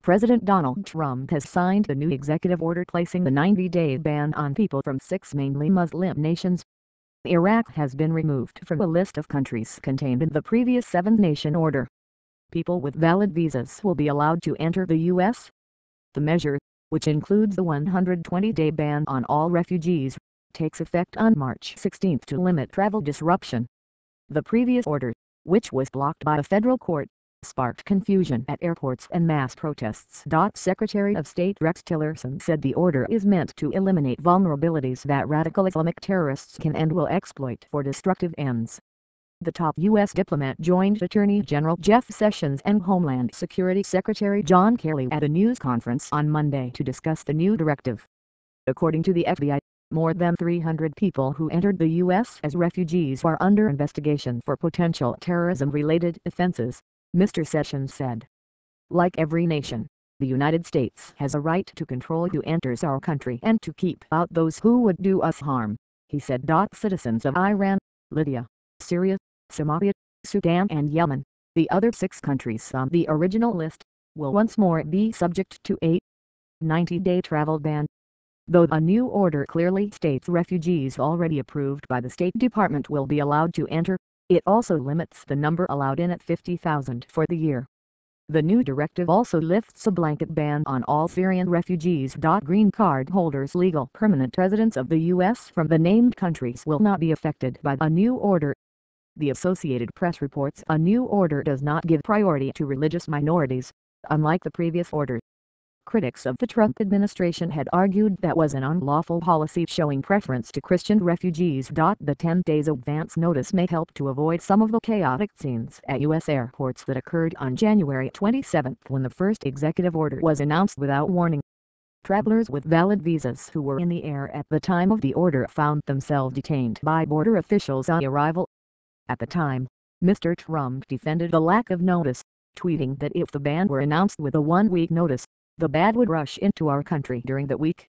President Donald Trump has signed a new executive order placing the 90-day ban on people from 6 mainly Muslim nations. Iraq has been removed from a list of countries contained in the previous 7-nation order. People with valid visas will be allowed to enter the U.S. The measure, which includes the 120-day ban on all refugees, takes effect on March 16 to limit travel disruption. The previous order, which was blocked by a federal court, sparked confusion at airports and mass protests. Secretary of State Rex Tillerson said the order is meant to eliminate vulnerabilities that radical Islamic terrorists can and will exploit for destructive ends. The top U.S. diplomat joined Attorney General Jeff Sessions and Homeland Security Secretary John Kelly at a news conference on Monday to discuss the new directive. According to the FBI, more than 300 people who entered the U.S. as refugees are under investigation for potential terrorism-related offenses, Mr. Sessions said. Like every nation, the United States has a right to control who enters our country and to keep out those who would do us harm, he said. Citizens of Iran, Libya, Syria, Somalia, Sudan and Yemen, the other 6 countries on the original list, will once more be subject to a 90-day travel ban. Though a new order clearly states refugees already approved by the State Department will be allowed to enter, it also limits the number allowed in at 50,000 for the year. The new directive also lifts a blanket ban on all Syrian refugees. Green card holders, legal permanent residents of the U.S. from the named countries will not be affected by a new order. The Associated Press reports a new order does not give priority to religious minorities, unlike the previous order. Critics of the Trump administration had argued that was an unlawful policy showing preference to Christian refugees. The 10 days advance notice may help to avoid some of the chaotic scenes at U.S. airports that occurred on January 27 when the first executive order was announced without warning. Travelers with valid visas who were in the air at the time of the order found themselves detained by border officials on arrival. At the time, Mr. Trump defended the lack of notice, tweeting that if the ban were announced with a 1-week notice, the ban would rush into our country during the week.